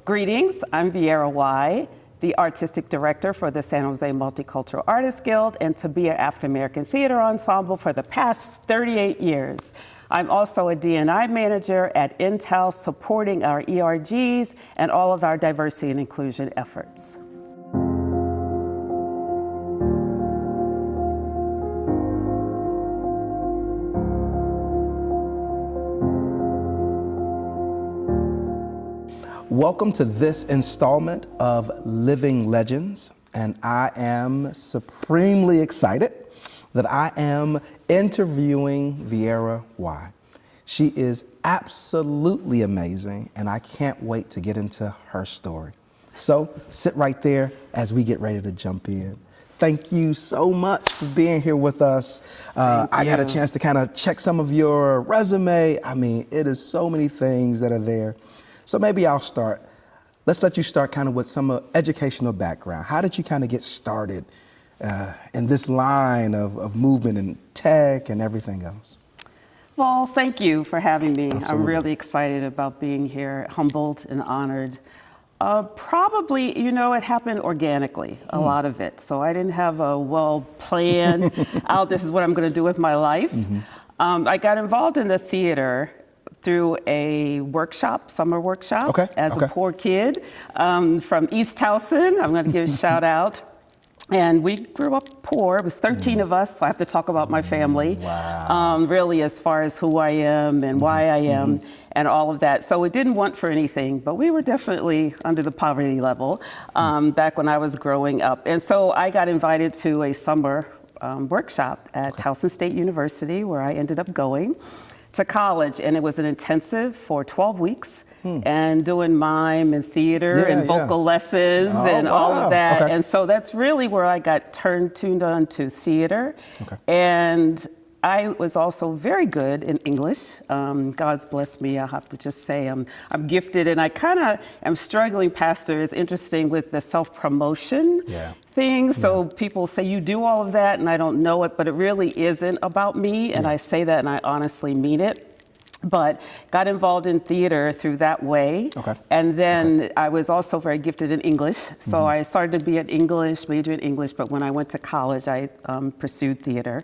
Greetings, I'm Viera Whye, the Artistic Director for the San Jose Multicultural Artists Guild and Tabia African American Theater Ensemble for the past 38 years. I'm also a D&I manager at Intel, supporting our ERGs and all of our diversity and inclusion efforts. Welcome to this installment of Living Legends, and I am supremely excited that I am interviewing Viera Whye. She is absolutely amazing, and I can't wait to get into her story. So sit right there as we get ready to jump in. Thank you so much for being here with us. I got a chance to kind of check some of your resume. I mean, it is so many things that are there. So maybe I'll start. Let's let you start kind of with some educational background. How did you kind of get started in this line of movement and tech and everything else? Well, thank you for having me. Absolutely. I'm really excited about being here, humbled and honored. Probably, it happened organically, a lot of it. So I didn't have a well-planned out, this is what I'm going to do with my life. I got involved in the theater through a summer workshop, as a poor kid from East Towson. I'm going to give a shout out. And we grew up poor. It was 13 of us, so I have to talk about my family. Wow. Really, as far as who I am and why I am and all of that. So it didn't want for anything, but we were definitely under the poverty level back when I was growing up. And so I got invited to a summer workshop at Towson State University, where I ended up going to college, and it was an intensive for 12 weeks and doing mime and theater and vocal lessons and all of that. And so that's really where I got tuned on to theater. And I was also very good in English. God's blessed me, I have to just say. I'm gifted, and I kind of am struggling, Pastor. It's interesting with the self-promotion thing. So people say, you do all of that, and I don't know it, but it really isn't about me. And I say that, and I honestly mean it. But got involved in theater through that way. And then I was also very gifted in English. So I started to be an major in English, but when I went to college, I pursued theater.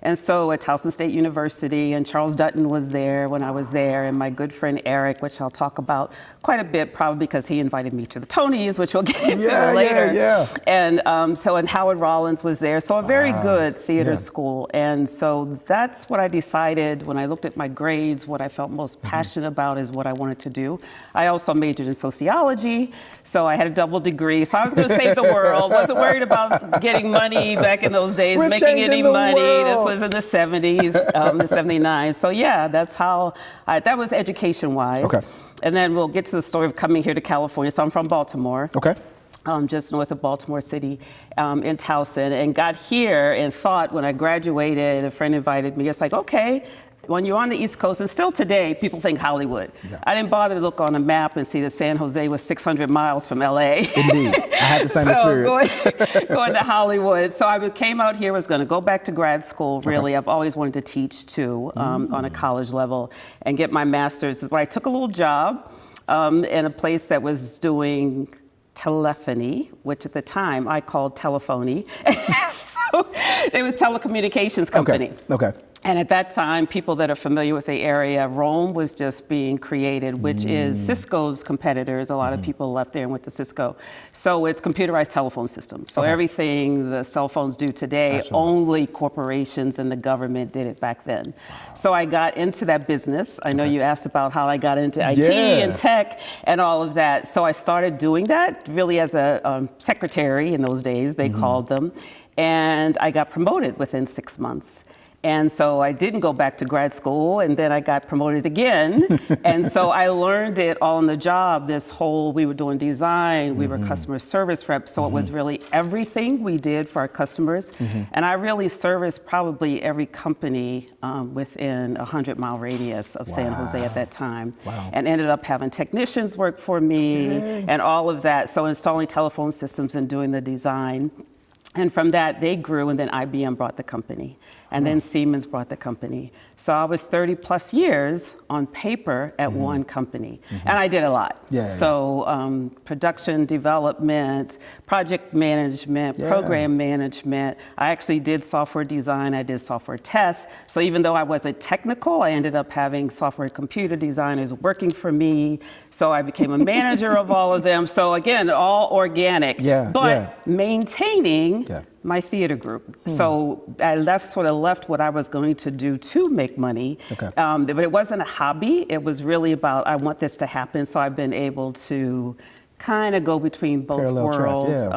And so at Towson State University, and Charles Dutton was there when I was there, and my good friend Eric, which I'll talk about quite a bit, probably because he invited me to the Tonys, which we'll get into later. And and Howard Rollins was there. So a very good theater school. And so that's what I decided when I looked at my grades, what I felt most passionate about is what I wanted to do. I also majored in sociology, so I had a double degree. So I was going to save the world. Wasn't worried about getting money back in those days, making any money. This was in the 70s, the 79. So that's how, that was education-wise. And then we'll get to the story of coming here to California. So I'm from Baltimore. Just north of Baltimore City in Towson, and got here and thought when I graduated, a friend invited me, it's like, okay, when you're on the East Coast, and still today, people think Hollywood. I didn't bother to look on a map and see that San Jose was 600 miles from LA. Indeed, I had the same experience. Going to Hollywood. So I came out here, was gonna go back to grad school, really. I've always wanted to teach too, on a college level, and get my master's. But I took a little job in a place that was doing telephony, which at the time I called telephony. So it was telecommunications company. And at that time, people that are familiar with the area, Rome was just being created, which is Cisco's competitors. A lot of people left there and went to Cisco. So it's computerized telephone systems. So everything the cell phones do today, only corporations and the government did it back then. So I got into that business. I know you asked about how I got into IT and tech and all of that. So I started doing that really as a secretary in those days, they called them. And I got promoted within 6 months. And so I didn't go back to grad school, and then I got promoted again. And so I learned it all on the job, we were doing design, we were customer service reps, so it was really everything we did for our customers. And I really serviced probably every company within a 100-mile radius of San Jose at that time. And ended up having technicians work for me and all of that. So installing telephone systems and doing the design. And from that, they grew, and then IBM brought the company, and then Siemens brought the company. So I was 30 plus years on paper at one company, and I did a lot. So production development, project management, program management. I actually did software design. I did software tests. So even though I wasn't technical, I ended up having software and computer designers working for me. So I became a manager of all of them. So again, all organic, but maintaining my theater group. So I sort of left what I was going to do to make money, but it wasn't a hobby. It was really about, I want this to happen. So I've been able to kind of go between both worlds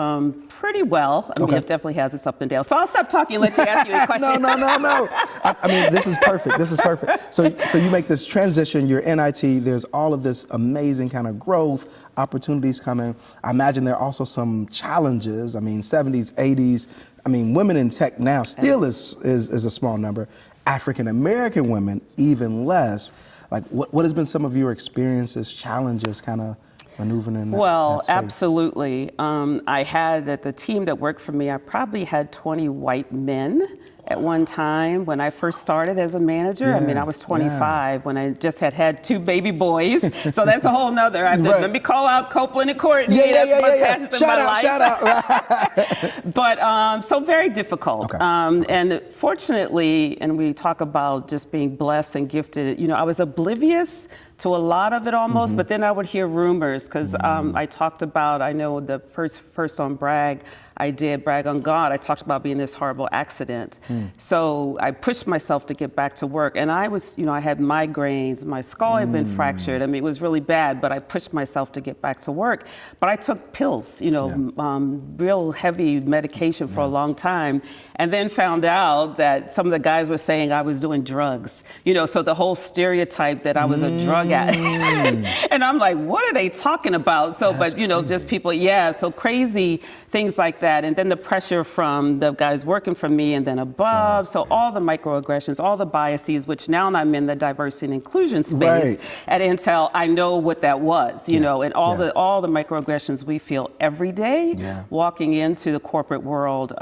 pretty well. I mean, it definitely has its up and down. So I'll stop talking and let you ask you a question. No. I mean, this is perfect. This is perfect. So you make this transition. You're in IT. There's all of this amazing kind of growth, opportunities coming. I imagine there are also some challenges. I mean, 70s, 80s. I mean, women in tech now still is a small number. African American women, even less. Like, what has been some of your experiences, challenges, kind of maneuvering in that space? Absolutely. I had, at the team that worked for me, I probably had 20 white men at one time when I first started as a manager. I mean, I was 25 when I just had 2 baby boys. So that's a whole nother. Let me call out Copeland and Courtney. Shout out. But so very difficult. And fortunately, and we talk about just being blessed and gifted, you know, I was oblivious to a lot of it almost, but then I would hear rumors because I talked about, I know the first on Brag, I did Brag on God. I talked about being this horrible accident. So I pushed myself to get back to work. And I was, you know, I had migraines. My skull had been fractured. I mean, it was really bad, but I pushed myself to get back to work. But I took pills, you know, real heavy medication for a long time. And then found out that some of the guys were saying I was doing drugs. You know, so the whole stereotype that I was a drug addict. And I'm like, what are they talking about? So, but, you know, just people, so crazy things like that. And then the pressure from the guys working for me and then above. So all the microaggressions, all the biases, which now I'm in the diversity and inclusion space at Intel, I know what that was, you know, and all the microaggressions we feel every day walking into the corporate world.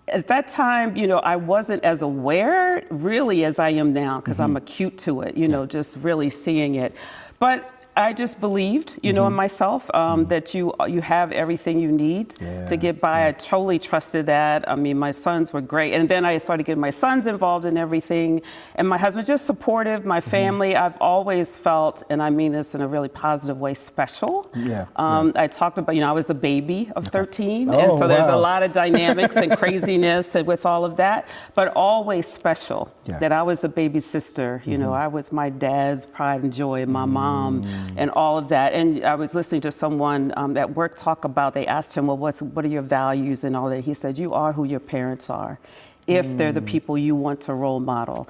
At that time, you know, I wasn't as aware really as I am now because I'm acute to it, you know, just really seeing it. But I just believed, you know, in myself that you have everything you need to get by. I totally trusted that. I mean, my sons were great. And then I started getting my sons involved in everything. And my husband just supportive, my family. I've always felt, and I mean this in a really positive way, special. I talked about, you know, I was the baby of 13. And so there's a lot of dynamics and craziness with all of that, but always special. That I was a baby sister. You know, I was my dad's pride and joy, and my mom. And all of that. And I was listening to someone at work talk about, they asked him, well, what are your values and all that? He said, you are who your parents are, if they're the people you want to role model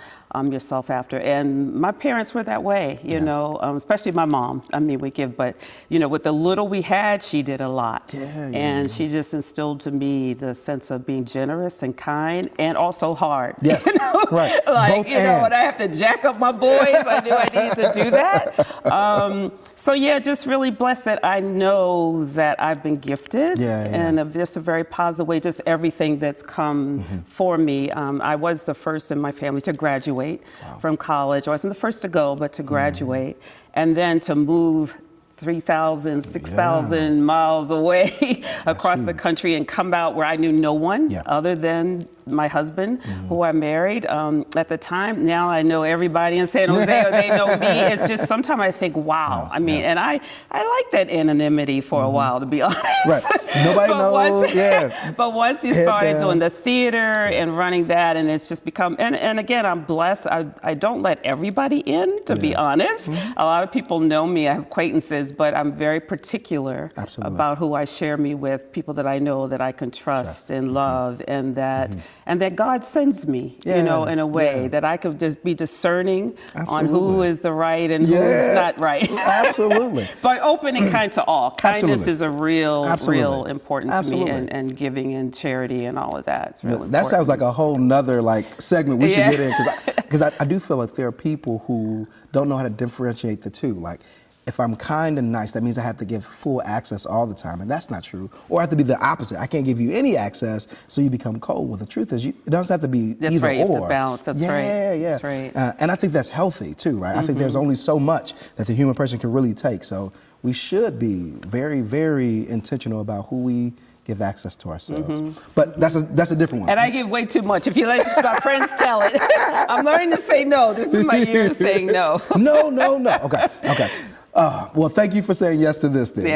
yourself after. And my parents were that way, you know, especially my mom. I mean, but, you know, with the little we had, she did a lot. And she just instilled to me the sense of being generous and kind and also hard. You know? Like, both you know, when I have to jack up my boys, I knew I needed to do that. So just really blessed that I know that I've been gifted in just a very positive way, just everything that's come for me. I was the first in my family to graduate from college. I wasn't the first to go, but to graduate and then to move 3,000, 6,000 miles away across the country and come out where I knew no one other than my husband, who I married at the time. Now I know everybody in San Jose, or they know me. It's just sometimes I think, wow. I mean, and I like that anonymity for a while, to be honest. Nobody knows. But once you started doing the theater and running that, and it's just become, and again, I'm blessed. I don't let everybody in, to be honest. A lot of people know me. I have acquaintances, but I'm very particular about who I share me with, people that I know that I can trust and love, and that God sends me, you know, in a way that I could just be discerning on who is the right and who's not right. But open and kind to all. Kindness is a real important to me, and giving and charity and all of that. It's real important. That sounds like a whole nother segment we should get in, because I do feel like there are people who don't know how to differentiate the two. Like, if I'm kind and nice, that means I have to give full access all the time, and that's not true. Or I have to be the opposite. I can't give you any access, so you become cold. Well, the truth is, it doesn't have to be That's either right, you or. have to balance. That's right. Yeah. That's right. And I think that's healthy too, right? I think there's only so much that the human person can really take. So we should be very, very intentional about who we give access to ourselves. But that's a different one. And I give way too much. If you let my friends tell it, I'm learning to say no. This is my year of saying no. No. Okay. Well, thank you for saying yes to this then.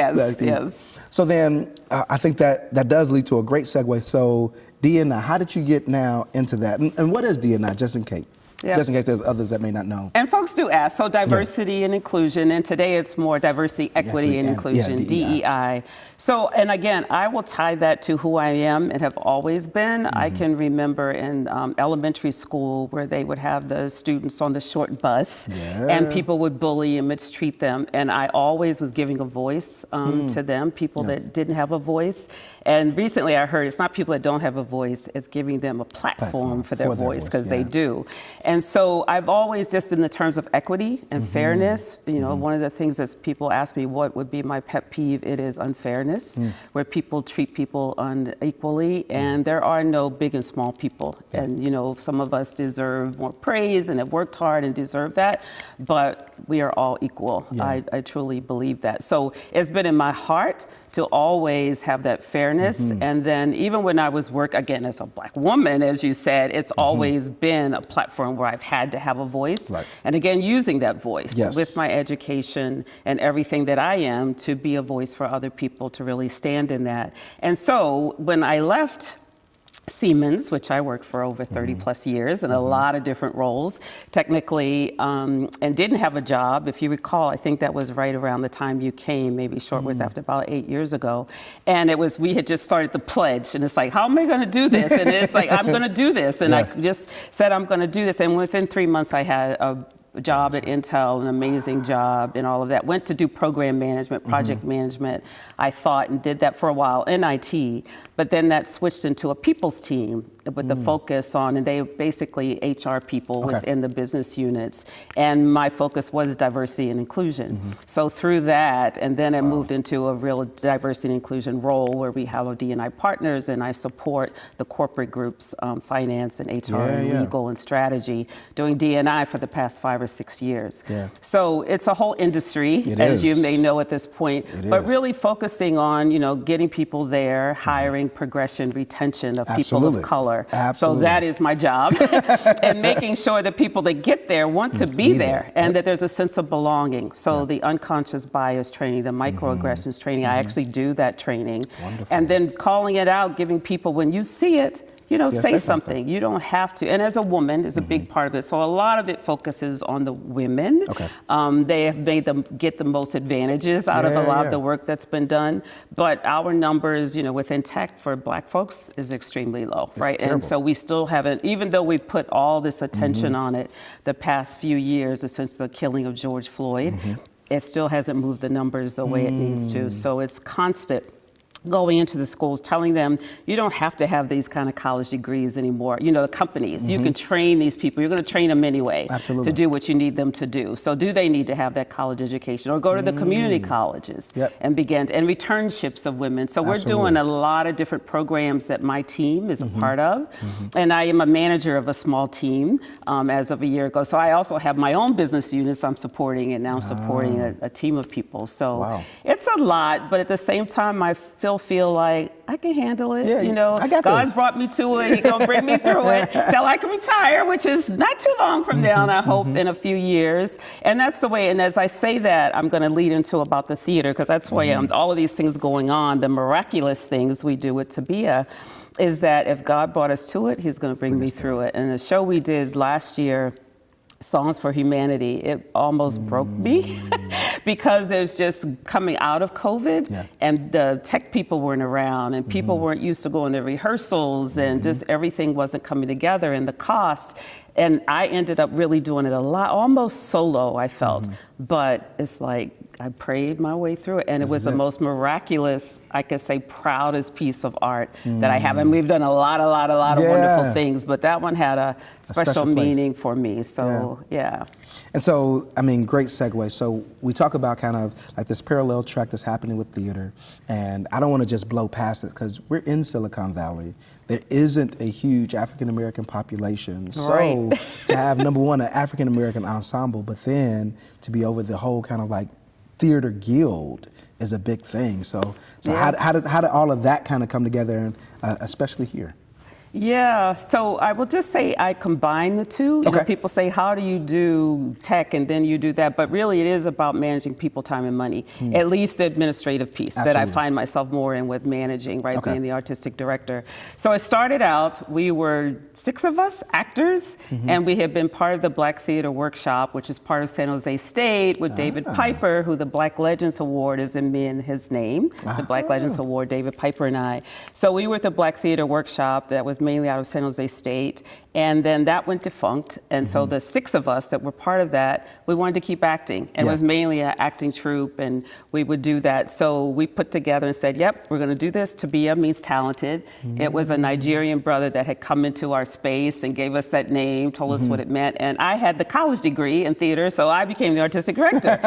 Yes. So then I think that does lead to a great segue. So D&I, how did you get now into that? And what is D&I, just in case? Yep. Just in case there's others that may not know. And folks do ask, so diversity and inclusion, and today it's more diversity, equity, and inclusion, DEI. So, and again, I will tie that to who I am and have always been. I can remember in elementary school where they would have the students on the short bus and people would bully and mistreat them. And I always was giving a voice to them, people that didn't have a voice. And recently I heard it's not people that don't have a voice, it's giving them a platform for their voice, because they do. And so I've always just been in the terms of equity and fairness. You know, one of the things that people ask me, what would be my pet peeve? It is unfairness, where people treat people unequally, and there are no big and small people. And, you know, some of us deserve more praise and have worked hard and deserve that, but we are all equal. I truly believe that. So it's been in my heart to always have that fairness. And then even when I was again, as a Black woman, as you said, it's always been a platform where I've had to have a voice. And again, using that voice with my education and everything that I am to be a voice for other people, to really stand in that. And so when I left Siemens, which I worked for over 30 plus years in a lot of different roles, technically, and didn't have a job. If you recall, I think that was right around the time you came, maybe short was after, about 8 years ago. And we had just started the pledge, and it's like, how am I going to do this? And it's like, I'm going to do this. And I just said, I'm going to do this. And within 3 months, I had a job at Intel, an amazing job and all of that. Went to do program management, project management, I thought, and did that for a while in IT. But then that switched into a people's team with the focus on, and they basically HR people within the business units. And my focus was diversity and inclusion. So through that, and then I moved into a real diversity and inclusion role where we have a D&I partners, and I support the corporate groups, finance and HR and legal and strategy, doing D&I for the past 5 or 6 years. So it's a whole industry, as you may know at this point, but really focusing on, you know, getting people there, hiring, progression, retention of people of color. So that is my job. And making sure that people that get there want to be there, and that there's a sense of belonging. So the unconscious bias training, the microaggressions training, I actually do that training. And then calling it out, giving people, when you see it, you know, say something. You don't have to. And as a woman is a big part of it. So a lot of it focuses on the women. They have made them get the most advantages out of a lot of the work that's been done. But our numbers, you know, within tech for Black folks is extremely low, right? And so we still haven't, even though we've put all this attention on it the past few years since the killing of George Floyd, it still hasn't moved the numbers the way it needs to. So it's constant. Going into the schools, telling them, you don't have to have these kind of college degrees anymore. You know, the companies, you can train these people. You're going to train them anyway to do what you need them to do. So do they need to have that college education, or go to the community colleges and and returnships of women. So we're doing a lot of different programs that my team is a part of. And I am a manager of a small team as of a year ago. So I also have my own business units I'm supporting, and now I'm supporting a team of people. So it's a lot, but at the same time, I feel like I can handle it. You know, God's brought me to it. He's going to bring me through it till I can retire, which is not too long from now, and I hope in a few years. And that's the way. And as I say that, I'm going to lead into about the theater, because that's why all of these things going on, the miraculous things we do with Tabia, is that if God brought us to it, he's going to bring me through it. And the show we did last year, Songs for Humanity, it almost broke me because it was just coming out of COVID and the tech people weren't around, and people weren't used to going to rehearsals, and just everything wasn't coming together, and the cost. And I ended up really doing it a lot, almost solo, I felt. But it's like, I prayed my way through it, and it was the most miraculous, I could say, proudest piece of art that I have. And we've done a lot of wonderful things, but that one had a special meaning for me. So, yeah. And so, I mean, great segue. So we talk about kind of like this parallel track that's happening with theater, and I don't want to just blow past it because we're in Silicon Valley. There isn't a huge African-American population. So to have, number one, an African-American ensemble, but then to be over the whole kind of like theater guild is a big thing. So how did all of that kind of come together, and especially here? Yeah, so I will just say I combine the two. You know, people say, how do you do tech and then you do that? But really it is about managing people, time, and money, at least the administrative piece that I find myself more in with managing, right, being the artistic director. So it started out, we were 6 of us, actors, and we had been part of the Black Theater Workshop, which is part of San Jose State with David Piper, who the Black Legends Award is in his name, the Black Legends Award, David Piper and I. So we were at the Black Theater Workshop that was mainly out of San Jose State, and then that went defunct, and so the 6 of us that were part of that, we wanted to keep acting, and it was mainly an acting troupe, and we would do that. So we put together and said, yep, we're going to do this. Tabia means talented. It was a Nigerian brother that had come into our space and gave us that name, told us what it meant, and I had the college degree in theater, so I became the artistic director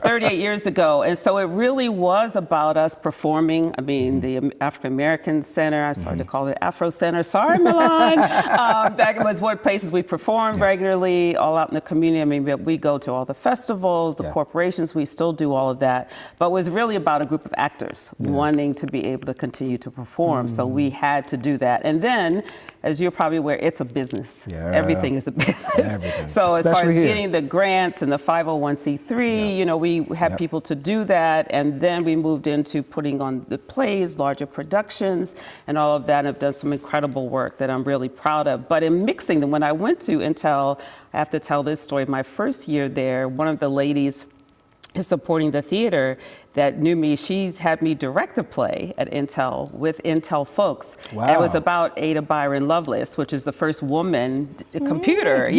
38 years ago, and so it really was about us performing. I mean, the African American Center, I started to call it Afro Center. Sorry, Milan. Back in was what places we performed regularly, all out in the community. I mean, we go to all the festivals, the corporations, we still do all of that. But it was really about a group of actors wanting to be able to continue to perform. So we had to do that. And then, as you're probably aware, it's a business. Everything is a business. So as far as getting the grants and the 501c3, you know, we had people to do that. And then we moved into putting on the plays, larger productions, and all of that, and have done some incredible work that I'm really proud of. But in mixing them, when I went to Intel, I have to tell this story. My first year there, one of the ladies is supporting the theater that knew me. She's had me direct a play at Intel with Intel folks. And it was about Ada Byron Lovelace, which is the first woman computer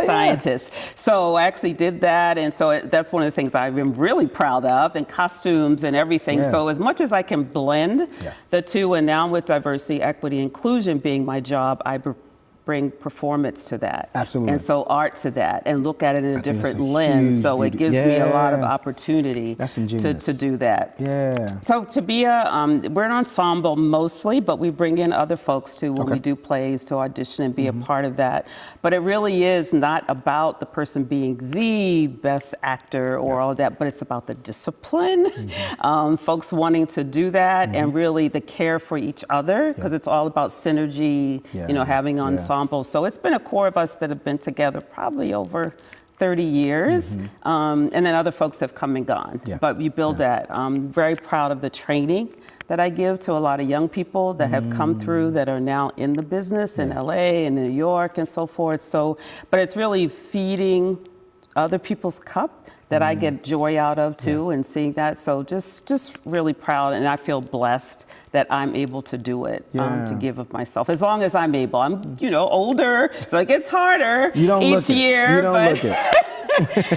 scientist. So I actually did that, and so that's one of the things I've been really proud of, and costumes and everything. So as much as I can blend the two, and now with diversity, equity, inclusion being my job, I bring performance to that. And so art to that, and look at it in a different lens. So it gives me a lot of opportunity to do that. So Tabia, we're an ensemble mostly, but we bring in other folks too when we do plays to audition and be a part of that. But it really is not about the person being the best actor or all of that, but it's about the discipline, folks wanting to do that, and really the care for each other, because it's all about synergy, you know, having ensemble. So it's been a core of us that have been together probably over 30 years, and then other folks have come and gone. But you build that. I'm very proud of the training that I give to a lot of young people that have come through that are now in the business in LA and New York and so forth. So, but it's really feeding other people's cup that I get joy out of too, and seeing that. So just really proud, and I feel blessed that I'm able to do it, to give of myself, as long as I'm able. I'm, you know, older, so it gets harder each year. You don't look it.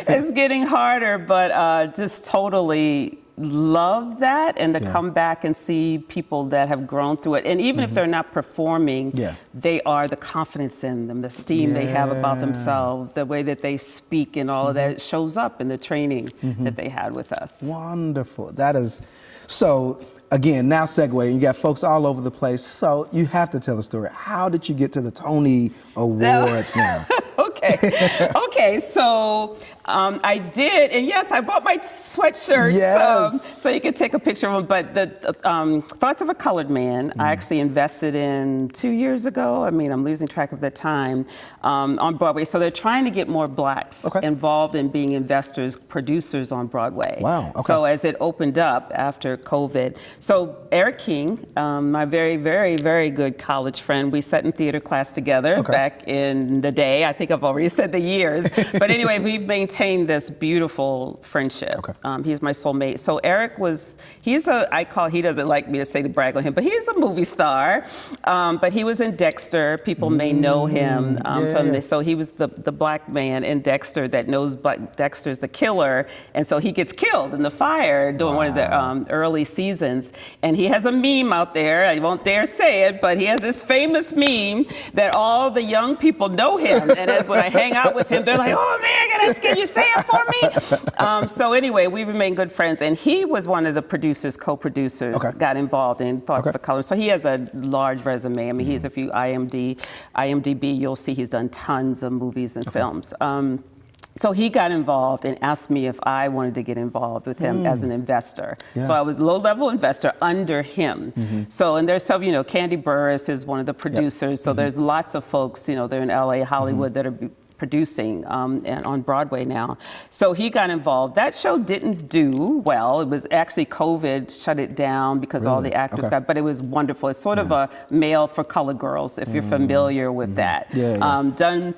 It's getting harder, but just totally love that, and to come back and see people that have grown through it. And even if they're not performing, they are the confidence in them, the esteem they have about themselves, the way that they speak, and all of that shows up in the training that they had with us. Wonderful. That is so. Again, now segue, you got folks all over the place, so you have to tell a story. How did you get to the Tony Awards now? Okay, so I did, and yes, I bought my sweatshirt so you can take a picture of them, but the Thoughts of a Colored Man, I actually invested in 2 years ago. I mean, I'm losing track of the time, on Broadway. So they're trying to get more blacks involved in being investors, producers on Broadway. So as it opened up after COVID, so Eric King, my very, very, very good college friend, we sat in theater class together back in the day. I think I've already longer. He said the years. But anyway, we've maintained this beautiful friendship. Okay. He's my soulmate. So Eric he doesn't like me to say to brag on him, but he's a movie star. But he was in Dexter. People may know him so he was the black man in Dexter that knows Dexter's the killer. And so he gets killed in the fire during one of the early seasons. And he has a meme out there. I won't dare say it, but he has this famous meme that all the young people know him. And as when I hang out with him, they're like, oh man, can you say it for me? So anyway, we remain good friends. And he was one of the co-producers, got involved in Thoughts of Color. So he has a large resume. I mean, he has a few IMDb, you'll see he's done tons of movies and films. So he got involved and asked me if I wanted to get involved with him as an investor. Yeah. So I was a low-level investor under him. So, and there's some, Candy Burris is one of the producers. So there's lots of folks, they're in LA, Hollywood, that are producing and on Broadway now. So he got involved. That show didn't do well. It was actually COVID shut it down because all the actors but it was wonderful. It's sort of a Mail for Color Girls, if you're familiar with that. Done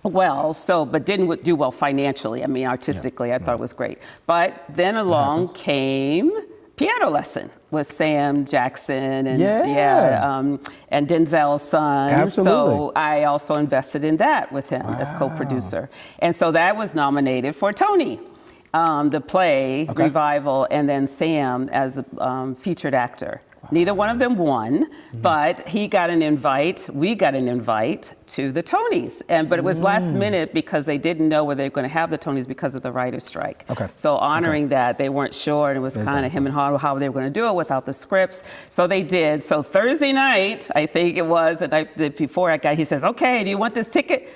well, but didn't do well financially. I mean, artistically, I thought it was great. But then along came Piano Lesson with Sam Jackson and and Denzel's son. Absolutely. So I also invested in that with him as co-producer. And so that was nominated for Tony, the play revival, and then Sam as a featured actor. Neither one of them won, but we got an invite to the Tonys. But it was last minute because they didn't know whether they were going to have the Tonys because of the writer's strike. So honoring that, they weren't sure, and it was kind of him and how they were going to do it without the scripts. So they did. So Thursday night, I think it was, the night before he says, okay, do you want this ticket?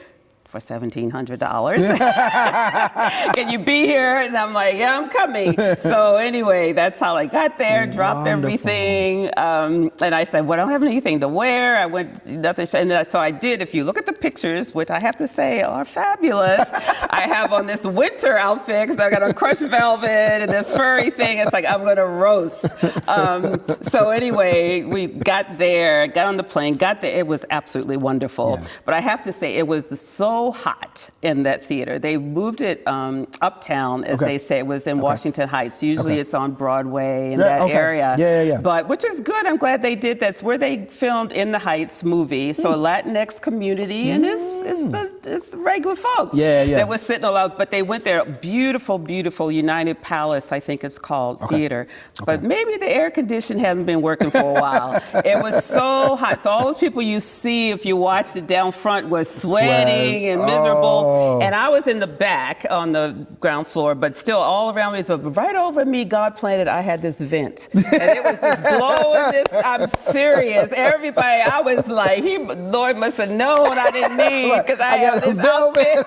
For $1,700. Can you be here? And I'm like, yeah, I'm coming. So anyway, that's how I got there, dropped everything. And I said, well, I don't have anything to wear. I went, nothing. And so I did. If you look at the pictures, which I have to say are fabulous, I have on this winter outfit because I got on crushed velvet and this furry thing. It's like, I'm going to roast. So anyway, we got there, got on the plane, got there. It was absolutely wonderful. But I have to say, it was so hot in that theater. They moved it uptown, as they say. It was in Washington Heights. Usually it's on Broadway in that area. But which is good. I'm glad they did. That's where they filmed In the Heights movie. So a Latinx community, and it's the regular folks that was sitting all out. But they went there. Beautiful, beautiful United Palace, I think it's called, theater. But maybe the air condition hasn't been working for a while. It was so hot. So all those people you see, if you watched it down front, was sweating and miserable. And I was in the back on the ground floor, but still all around me, so right over me, God planted, I had this vent. And it was just blowing this, I'm serious. Everybody, I was like, Lord must have known I didn't need, because I have this outfit.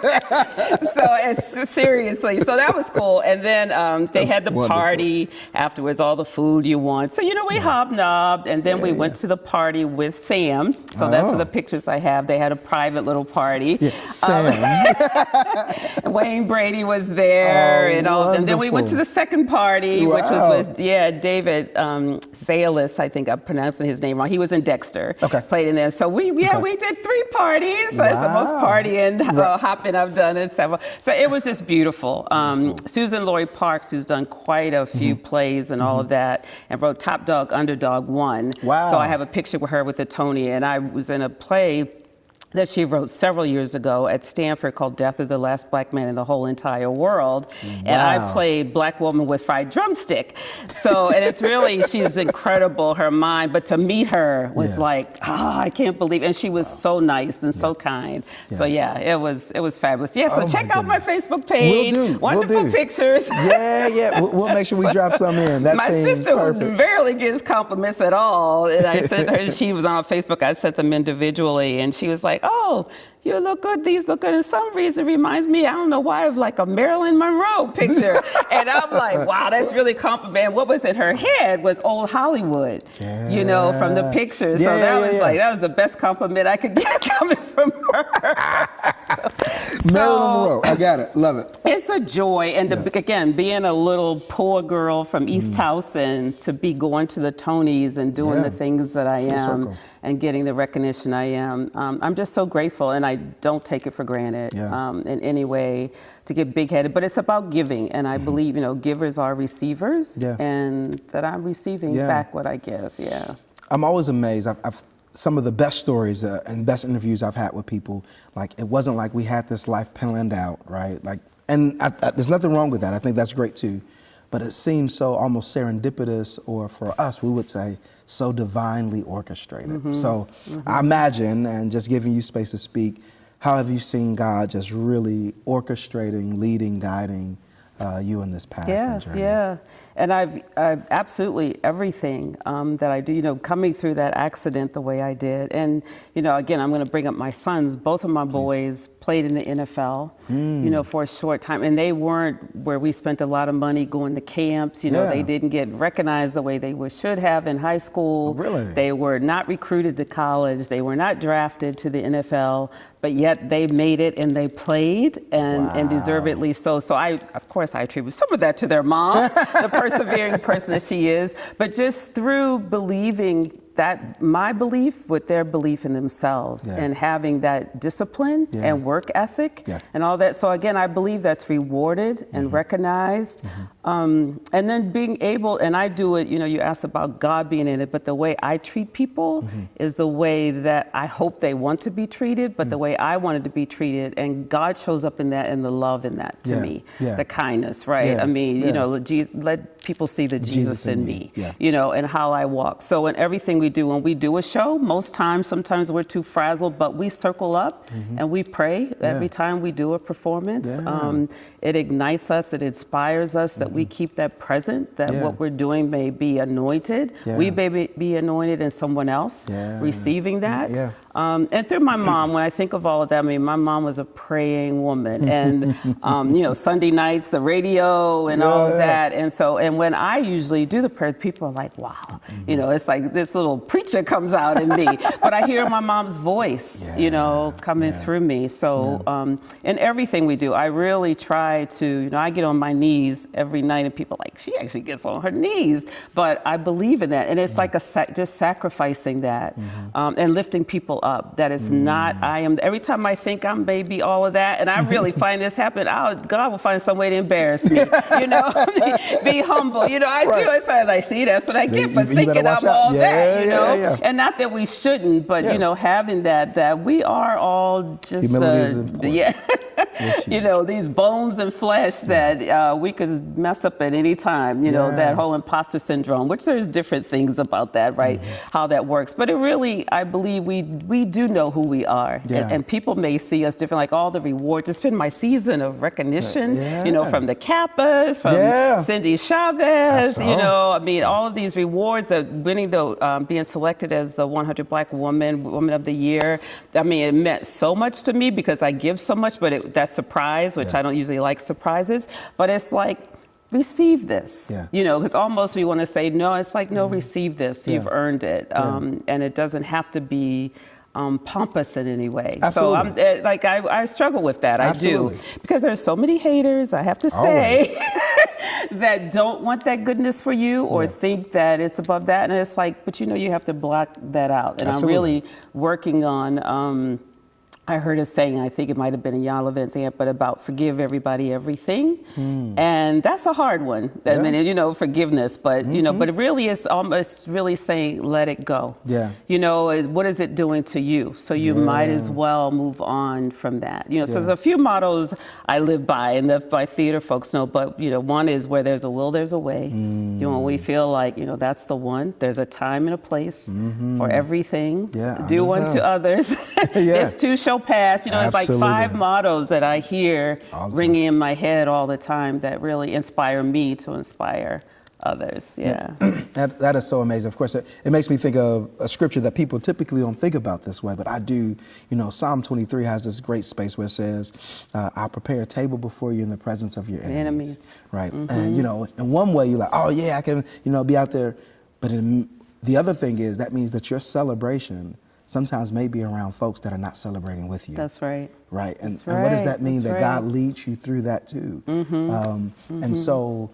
So it's seriously, so that was cool. And then they had the party afterwards, all the food you want. So, we hobnobbed, and then we went to the party with Sam. So that's what the pictures I have. They had a private little party. Wayne Brady was there, and all. And then we went to the second party, which was with David Zales. I think I'm pronouncing his name wrong. He was in Dexter, played in there. So we did 3 parties. So it's the most partying hopping I've done in several. So it was just beautiful. Susan Laurie Parks, who's done quite a few plays and all of that, and wrote Top Dog, Underdog, won. So I have a picture with her with the Tony, and I was in a play that she wrote several years ago at Stanford called Death of the Last Black Man in the Whole Entire World. And I played Black Woman with Fried Drumstick. So, and it's really, she's incredible, her mind, but to meet her was like, I can't believe, and she was so nice and so kind. So it was fabulous. So check out my Facebook page. Will do. Wonderful pictures. We'll make sure we drop some in. That my sister rarely gives compliments at all. And I sent her, she was on Facebook, I sent them individually, and she was like, oh, you look good, these look good. And some reason reminds me, I don't know why, of like a Marilyn Monroe picture. And I'm like, wow, that's really compliment. What was in her head was old Hollywood, from the pictures. So that was that was the best compliment I could get coming from her. Marilyn Monroe. I got it. Love it. It's a joy. And again, being a little poor girl from East Towson, to be going to the Tonys and doing the things that I am circle. and getting the recognition I am, I'm just so grateful, and I don't take it for granted in any way to get big-headed. But it's about giving, and I believe, givers are receivers, and that I'm receiving back what I give. Yeah. I'm always amazed. I've some of the best stories and best interviews I've had with people, like, it wasn't like we had this life planned out, right? Like, and there's nothing wrong with that. I think that's great too. But it seems so almost serendipitous, or for us, we would say so divinely orchestrated. So I imagine, and just giving you space to speak, how have you seen God just really orchestrating, leading, guiding you in this path and journey? And I've absolutely everything that I do, coming through that accident the way I did. And, again, I'm going to bring up my sons. Both of my boys played in the NFL, for a short time. And they weren't where we spent a lot of money going to camps. They didn't get recognized the way they should have in high school. Oh, really? They were not recruited to college. They were not drafted to the NFL. But yet they made it, and they played, and deservedly so. So of course, I attribute some of that to their mom, the persevering person that she is. But just through believing that my belief with their belief in themselves, and having that discipline and work ethic and all that. So again, I believe that's rewarded and recognized. And then being able, and I do it, you asked about God being in it, but the way I treat people is the way that I hope they want to be treated, but the way I wanted to be treated. And God shows up in that, and the love in that to me, the kindness, right? I mean, Jesus, let people see the Jesus in me, and how I walk. So in everything we do, when we do a show, sometimes we're too frazzled, but we circle up and we pray every time we do a performance. It ignites us, it inspires us that we keep that present, that what we're doing may be anointed. We may be anointed in someone else receiving that. And through my mom, when I think of all of that, I mean, my mom was a praying woman, and Sunday nights, the radio and all of that. And when I usually do the prayers, people are like, wow, it's like this little preacher comes out in me. But I hear my mom's voice, coming through me. So in everything we do, I really try to, I get on my knees every night, and people are like, she actually gets on her knees. But I believe in that. And it's like just sacrificing that and lifting people up. That is not, every time I think I'm maybe all of that, and I really find this happen, God will find some way to embarrass me, be humble. I do. It's like, see, that's what I get for thinking I'm all that, And not that we shouldn't, but, having that we are all just, these bones and flesh that we could mess up at any time, that whole imposter syndrome, which there's different things about that, right? How that works. But it really, I believe we do know who we are. And people may see us different, like all the rewards. It's been my season of recognition, from the Kappas, from Cindy Chavez, I mean, all of these rewards, winning being selected as the 100 Black Woman of the Year. I mean, it meant so much to me because I give so much, but that surprise, which I don't usually like surprises, but it's like, receive this, because almost we want to say, no, it's like, no, receive this. You've earned it. And it doesn't have to be pompous in any way. Absolutely. So I struggle with that. Absolutely. I do. Because there's so many haters, I have to say, that don't want that goodness for you or think that it's above that. And it's like, but you have to block that out. And I'm really working on, I heard a saying, I think it might have been a Jan Levin's amp, but about forgive everybody everything. And that's a hard one. I mean, forgiveness, but, but it really is almost really saying, let it go. What is it doing to you? So you might as well move on from that. So there's a few mottos I live by, and my theater folks know, but, one is where there's a will, there's a way. When we feel like, that's the one, there's a time and a place for everything. Do unto others. This too shall pass. It's like 5 mottos that I hear ringing in my head all the time that really inspire me to inspire others. That is so amazing. Of course, it makes me think of a scripture that people typically don't think about this way, but I do. Psalm 23 has this great space where it says, I'll prepare a table before you in the presence of your enemies. Right. And, in one way you're like, oh yeah, I can, be out there. But the other thing is that means that your celebration sometimes may be around folks that are not celebrating with you. That's right. Right. And, That's and what does right. that mean? That's That God right. leads you through that too. And so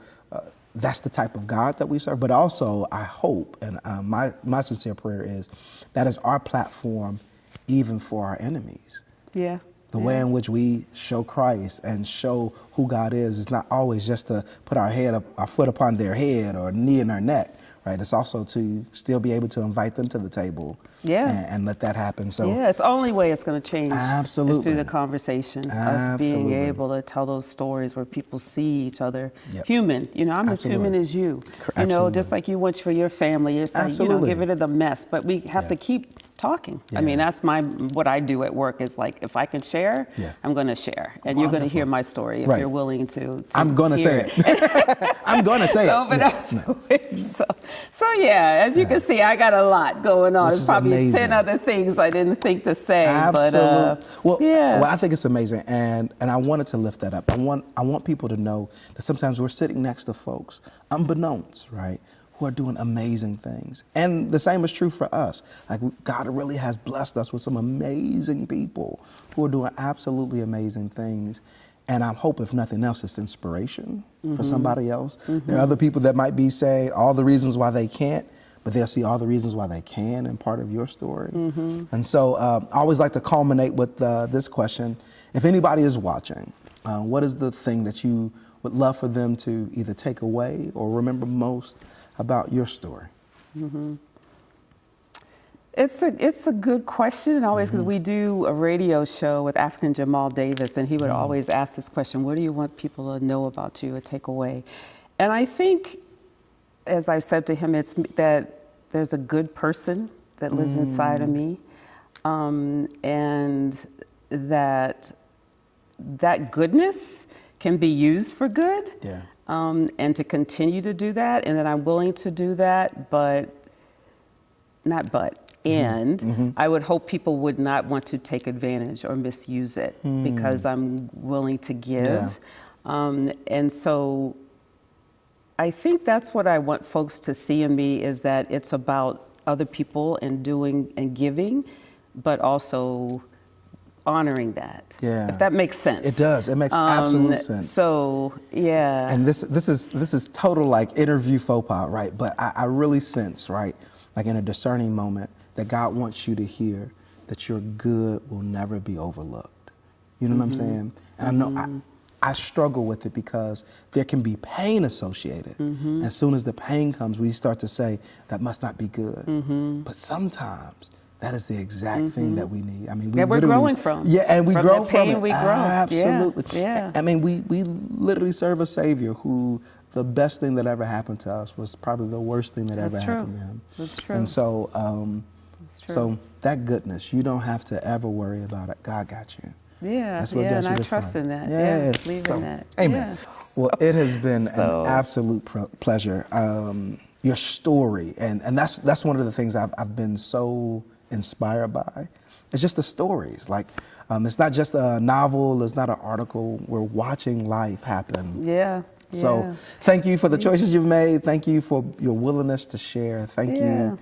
that's the type of God that we serve. But also, I hope, and my sincere prayer is that is our platform even for our enemies. Yeah. The way in which we show Christ and show who God is not always just to put our foot upon their head or knee in their neck, right? It's also to still be able to invite them to the table, and let that happen. So yeah, it's the only way it's going to change. Absolutely. Is through the conversation. Us being able to tell those stories where people see each other human. You know, I'm as human as you. You know, just like you want for your family. It's like, you know, get rid of the mess. But we have to keep talking. I mean, that's what I do at work is like, if I can share, I'm going to share. And you're going to hear my story if you're willing to I'm going to say it. I'm going to say it. So yeah, as you can see, I got a lot going on. There's probably amazing. 10 other things I didn't think to say. Absolutely. But, well, I think it's amazing, and I wanted to lift that up. I want people to know that sometimes we're sitting next to folks, unbeknownst, right, who are doing amazing things. And the same is true for us. Like, God really has blessed us with some amazing people who are doing absolutely amazing things. And I hope, if nothing else, it's inspiration for somebody else. There are other people that might be saying all the reasons why they can't, but they'll see all the reasons why they can in part of your story. And so I always like to culminate with this question. If anybody is watching, what is the thing that you would love for them to either take away or remember most about your story? It's a good question, always, because we do a radio show with African Jamal Davis, and he would always ask this question: what do you want people to know about you or take away? And I think, as I've said to him, it's that there's a good person that lives inside of me, and that goodness can be used for good, and to continue to do that, and that I'm willing to do that, and I would hope people would not want to take advantage or misuse it because I'm willing to give. And so I think that's what I want folks to see in me, is that it's about other people and doing and giving, but also honoring that. If that makes sense. It does. It makes absolute sense. So, yeah. And this is total like interview faux pas, right? But I really sense, right, like in a discerning moment, that God wants you to hear that your good will never be overlooked. You know what I'm saying? And I know I struggle with it because there can be pain associated. As soon as the pain comes, we start to say, that must not be good. But sometimes that is the exact thing that we need. I mean, we're growing from. Yeah, and we grow from it. Absolutely. Yeah. I mean, we literally serve a Savior who the best thing that ever happened to us was probably the worst thing that ever happened to him. That's true. And so, so that goodness, you don't have to ever worry about it. God got you. Yeah, That's what got and you I this trust far. in that. Yeah, believe in that. Amen. Well, it has been an absolute pleasure. Your story, and that's one of the things I've been so inspired by. It's just the stories. Like, it's not just a novel. It's not an article. We're watching life happen. Yeah. So thank you for the choices you've made. Thank you for your willingness to share. Thank you.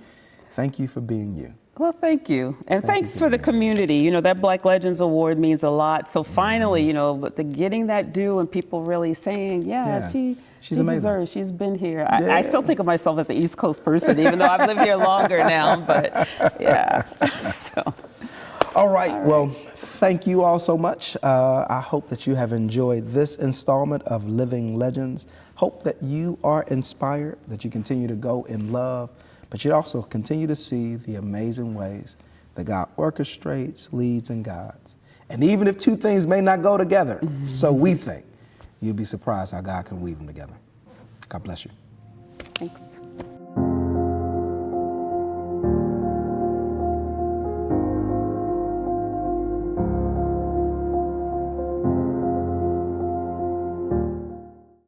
Thank you for being you. Well, thank you. And thanks for the community. You know, that Black Legends Award means a lot. So finally, you know, getting that due and people really saying, she deserves, she's been here. I still think of myself as an East Coast person, even though I've lived here longer now, but so. All right. Well, thank you all so much. I hope that you have enjoyed this installment of Living Legends. Hope that you are inspired, that you continue to go in love, but you also continue to see the amazing ways that God orchestrates, leads, and guides. And even if two things may not go together, so we think, you'll be surprised how God can weave them together. God bless you. Thanks.